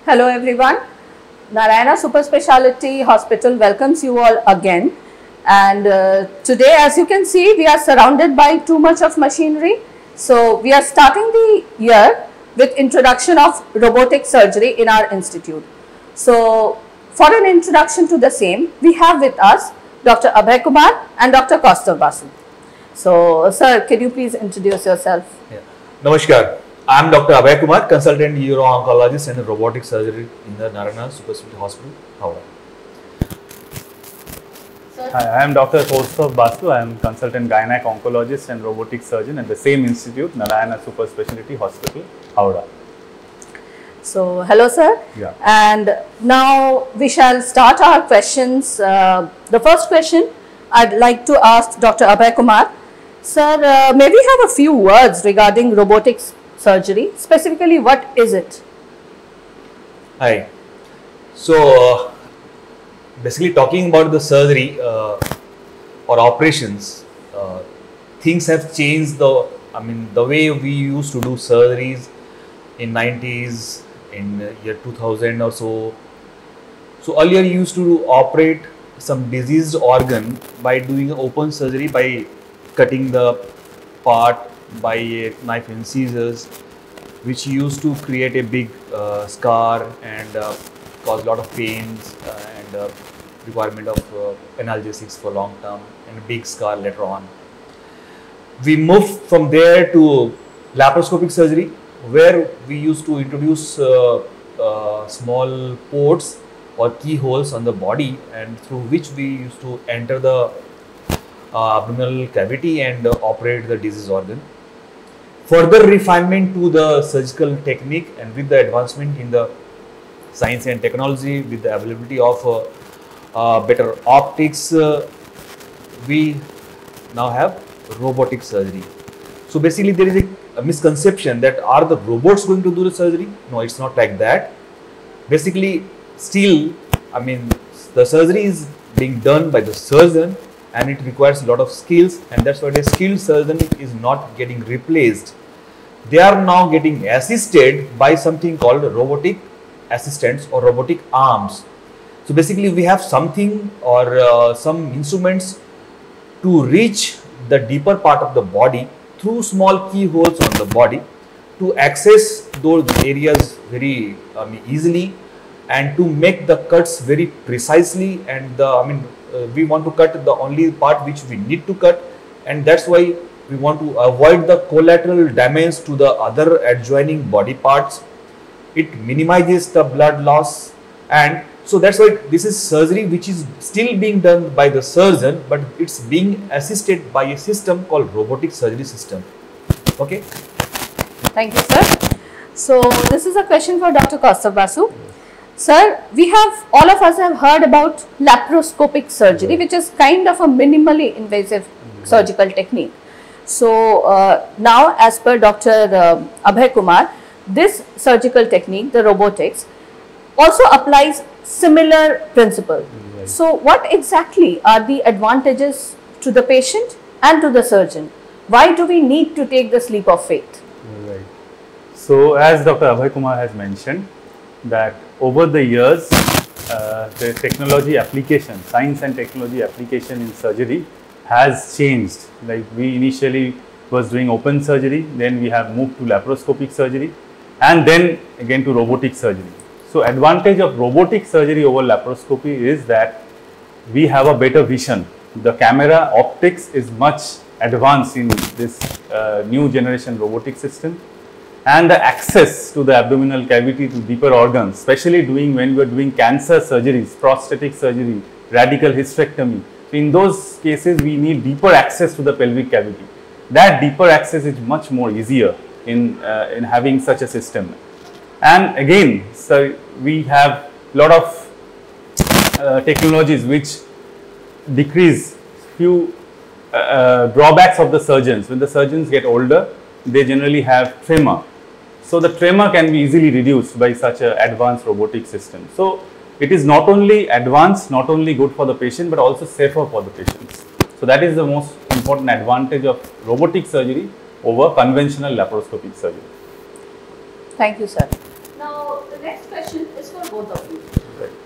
Hello everyone. Narayana Super Speciality Hospital welcomes you all again. And today, as you can see, we are surrounded by too much of machinery. So we are starting the year with introduction of robotic surgery in our institute. So for an introduction to the same, we have with us Dr. Abhay Kumar and Dr. Kaustav Basu. So sir, can you please introduce yourself? Yeah. Namaskar. I am Dr. Abhay Kumar, consultant uro-oncologist and robotic surgery in the Narayana Super Speciality Hospital, Howrah. Hi, I am Dr. Kaustav Basu. I am consultant gynec oncologist and robotic surgeon at the same institute, Narayana Super Speciality Hospital, Howrah. So, hello sir. Yeah. And now we shall start our questions. The first question I'd like to ask Dr. Abhay Kumar. Sir, may we have a few words regarding robotics surgery? Specifically, what is it? Hi. So, basically talking about the surgery or operations, things have changed. The way we used to do surgeries in 90s, in year 2000 or so. So earlier you used to operate some diseased organ by doing open surgery, by cutting the part by a knife and scissors, which used to create a big scar and cause a lot of pains and requirement of analgesics for long term and a big scar later on. We moved from there to laparoscopic surgery, where we used to introduce small ports or keyholes on the body, and through which we used to enter the abdominal cavity and operate the diseased organ. Further refinement to the surgical technique, and with the advancement in the science and technology, with the availability of better optics, we now have robotic surgery. So basically there is a misconception that are the robots going to do the surgery? No, it's not like that. Basically still, the surgery is being done by the surgeon, and it requires a lot of skills, and that's why the skilled surgeon is not getting replaced. They are now getting assisted by something called robotic assistants or robotic arms. So basically we have something or some instruments to reach the deeper part of the body through small keyholes on the body, to access those areas very easily, and to make the cuts very precisely. And we want to cut the only part which we need to cut, and that's why we want to avoid the collateral damage to the other adjoining body parts. It minimizes the blood loss, and so that's why this is surgery which is still being done by the surgeon, but it's being assisted by a system called robotic surgery system. Okay. Thank you, sir. So, this is a question for Dr. Kaustav Basu. Sir, all of us have heard about laparoscopic surgery, which is kind of a minimally invasive surgical technique. So, now as per Dr. Abhay Kumar, this surgical technique, the robotics, also applies similar principle. Right. So, what exactly are the advantages to the patient and to the surgeon? Why do we need to take this leap of faith? Right. So, as Dr. Abhay Kumar has mentioned, that over the years, the technology application, science and technology application in surgery has changed. Like we initially was doing open surgery, then we have moved to laparoscopic surgery, and then again to robotic surgery. So advantage of robotic surgery over laparoscopy is that we have a better vision. The camera optics is much advanced in this new generation robotic system, and the access to the abdominal cavity to deeper organs, especially when we are doing cancer surgeries, prostatic surgery, radical hysterectomy. So in those cases, we need deeper access to the pelvic cavity. That deeper access is much more easier in having such a system. And again, so we have a lot of technologies which decrease few drawbacks of the surgeons. When the surgeons get older, they generally have tremor. So the tremor can be easily reduced by such an advanced robotic system. So it is not only advanced, not only good for the patient, but also safer for the patients. So that is the most important advantage of robotic surgery over conventional laparoscopic surgery. Thank you, sir. Now, the next question is for both of you.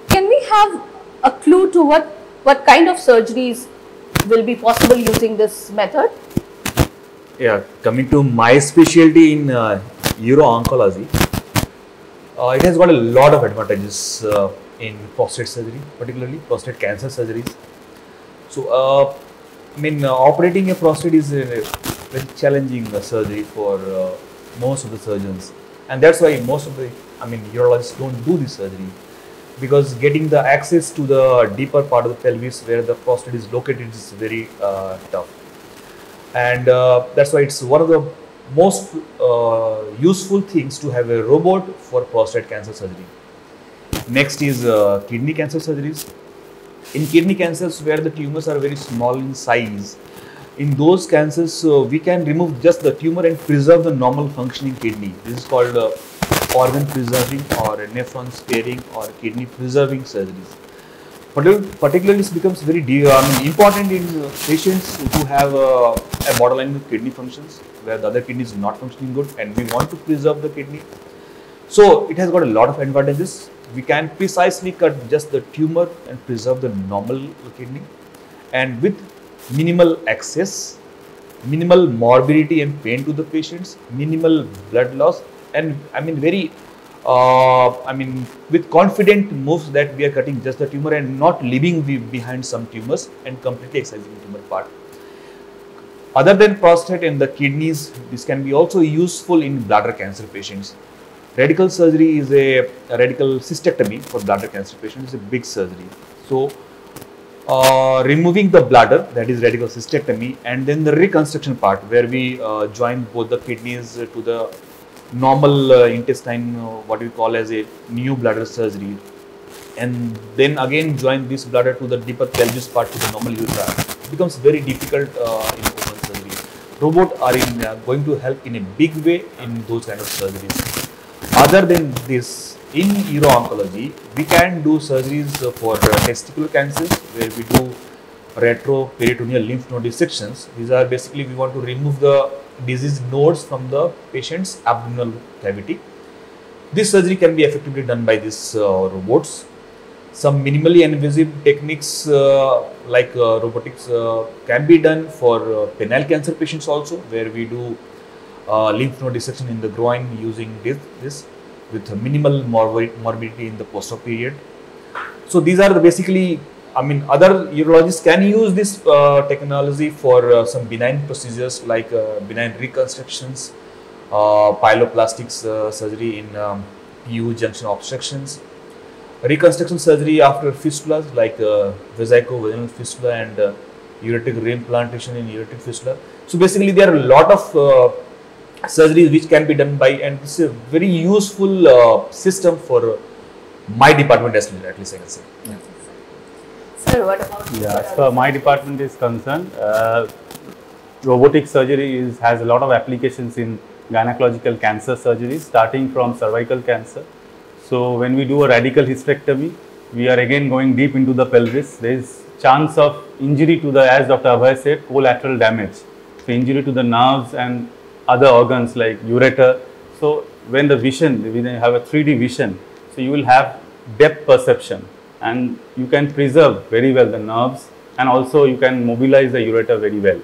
Can we have a clue to what kind of surgeries will be possible using this method? Yeah, coming to my specialty in uro-oncology, it has got a lot of advantages in prostate surgery, particularly prostate cancer surgeries. So, operating a prostate is a very challenging surgery for most of the surgeons, and that's why most of the urologists don't do this surgery, because getting the access to the deeper part of the pelvis where the prostate is located is very tough, and that's why it's one of the most useful things to have a robot for prostate cancer surgery. Next is kidney cancer surgeries. In kidney cancers where the tumors are very small in size, in those cancers we can remove just the tumor and preserve the normal functioning kidney. This is called organ preserving or nephron sparing or kidney preserving surgeries. Particularly this becomes very important in patients who have a borderline kidney functions where the other kidney is not functioning good and we want to preserve the kidney. So it has got a lot of advantages. We can precisely cut just the tumor and preserve the normal kidney, and with minimal access, minimal morbidity and pain to the patients, minimal blood loss, and with confident moves that we are cutting just the tumor and not leaving behind some tumors and completely excising the tumor part. Other than prostate and the kidneys, this can be also useful in bladder cancer patients. Radical surgery is a radical cystectomy for bladder cancer patients is a big surgery. So, removing the bladder, that is radical cystectomy, and then the reconstruction part where we join both the kidneys to the normal intestine, what we call as a new bladder surgery, and then again join this bladder to the deeper pelvis part to the normal urethra. It becomes very difficult in open surgery. Robots are going to help in a big way in those kind of surgeries. Other than this, in uro-oncology, we can do surgeries for testicular cancers where we do retroperitoneal lymph node dissections. These are basically we want to remove the diseased nodes from the patient's abdominal cavity. This surgery can be effectively done by these robots. Some minimally invasive techniques like robotics can be done for penile cancer patients also, where we do lymph node dissection in the groin using this with minimal morbidity in the post-op period. So these are the basically, other urologists can use this technology for some benign procedures like benign reconstructions, pyloplastics surgery in PU junction obstructions, reconstruction surgery after fistulas like vesico-vaginal fistula and ureteric reimplantation in ureteric fistula. So basically there are a lot of surgeries which can be done by, and this is a very useful system for my department at least I can say. Yeah. Sir, what about you? As far as my department is concerned, robotic surgery has a lot of applications in gynecological cancer surgery, starting from cervical cancer. So when we do a radical hysterectomy, we are again going deep into the pelvis. There is chance of injury to the, as Dr. Abhay said, collateral damage. So injury to the nerves and other organs like ureter. So when the vision, we have a 3D vision, so you will have depth perception and you can preserve very well the nerves, and also you can mobilize the ureter very well.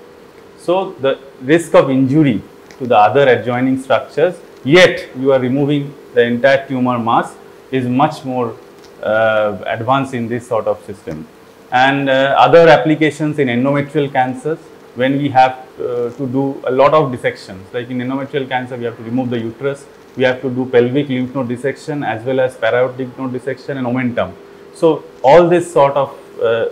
So the risk of injury to the other adjoining structures, yet you are removing the entire tumor mass, is much more advanced in this sort of system. And other applications in endometrial cancers, when we have to do a lot of dissections, like in endometrial cancer, we have to remove the uterus, we have to do pelvic lymph node dissection as well as parotid lymph node dissection and omentum. So all this sort of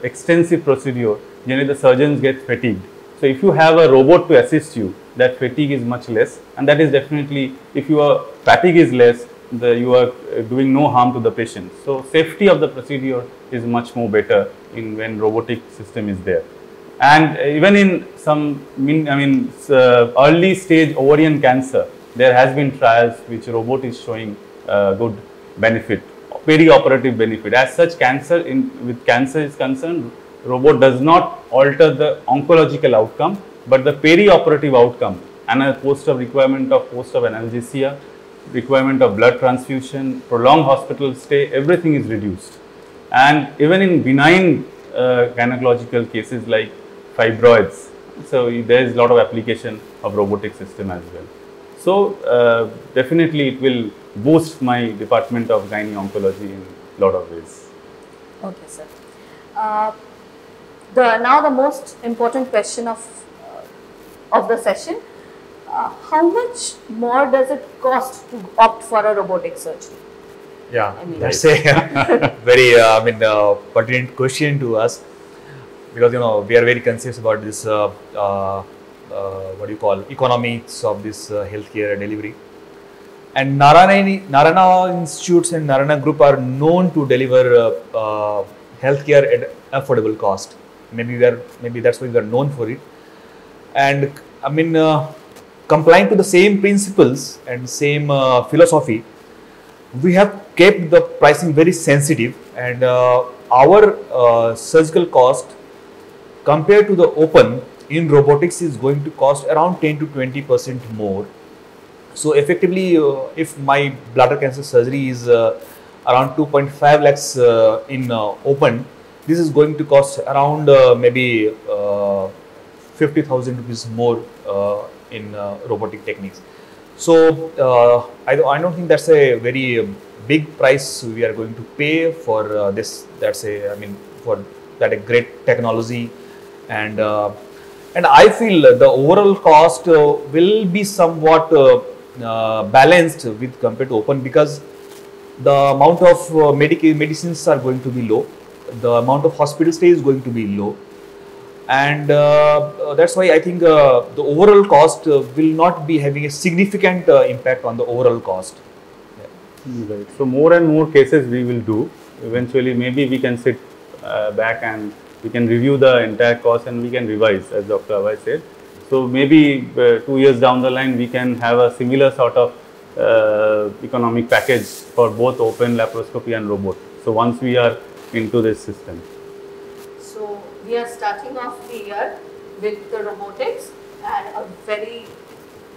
extensive procedure, generally the surgeons get fatigued. So if you have a robot to assist you, that fatigue is much less, and that is definitely, if your fatigue is less, you are doing no harm to the patient. So safety of the procedure is much more better when robotic system is there. And even in some early stage ovarian cancer, there has been trials which robot is showing good benefit, perioperative benefit. As such, with cancer is concerned, robot does not alter the oncological outcome, but the perioperative outcome and a post-op requirement of post-op analgesia, requirement of blood transfusion, prolonged hospital stay, everything is reduced. And even in benign gynecological cases like fibroids, so there is a lot of application of robotic system as well. So definitely it will boost my department of gynae oncology in a lot of ways. Okay, sir. Now the most important question of the session. How much more does it cost to opt for a robotic surgery? Yeah, I mean, that's a very pertinent question to us, because we are very conscious about this what do you call economics of this healthcare delivery. And Narayana Institutes and Narayana Group are known to deliver healthcare at affordable cost. Maybe that's why we are known for it. And I mean, complying to the same principles and same philosophy, we have kept the pricing very sensitive, and our surgical cost compared to the open in robotics is going to cost around 10 to 20% more. So effectively, if my bladder cancer surgery is around 2.5 lakhs in open, this is going to cost around maybe 50,000 rupees more in robotic techniques. So I don't think that's a very big price we are going to pay for this. That's a for that a great technology, and I feel the overall cost will be somewhat balanced with compared to open, because the amount of medicines are going to be low, the amount of hospital stay is going to be low, and that's why I think the overall cost will not be having a significant impact on the overall cost. Yeah. Right. So more and more cases we will do. Eventually, maybe we can sit back and we can review the entire cost and we can revise, as Dr. Abhay said. So maybe 2 years down the line, we can have a similar sort of economic package for both open laparoscopy and robot. So once we are into this system. So we are starting off the year with the robotics, and a very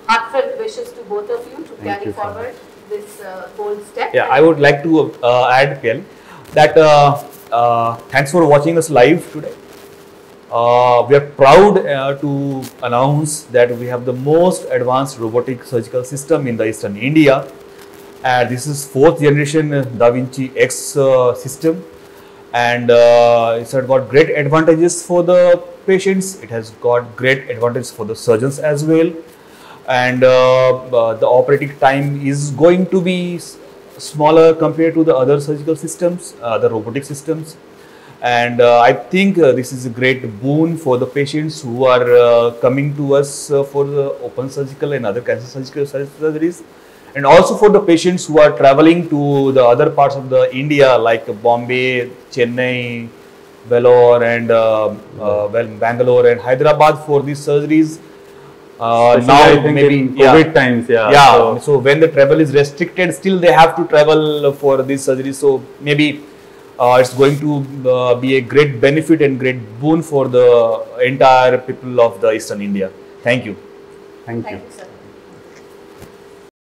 heartfelt wishes to both of you to carry forward this whole step. Yeah, I would like to add, PL, that thanks for watching us live today. We are proud to announce that we have the most advanced robotic surgical system in the Eastern India. This is 4th generation Da Vinci X system, and it's got great advantages for the patients. It has got great advantages for the surgeons as well, and the operating time is going to be smaller compared to the other surgical systems, the robotic systems. And I think this is a great boon for the patients who are coming to us for the open surgical and other cancer surgical surgeries, and also for the patients who are traveling to the other parts of the India like Bombay, Chennai, Vellore, and Bangalore and Hyderabad for these surgeries. Now maybe in COVID times, so when the travel is restricted, still they have to travel for these surgeries. So maybe it's going to be a great benefit and great boon for the entire people of the Eastern India. Thank you. Thank you. Thank you.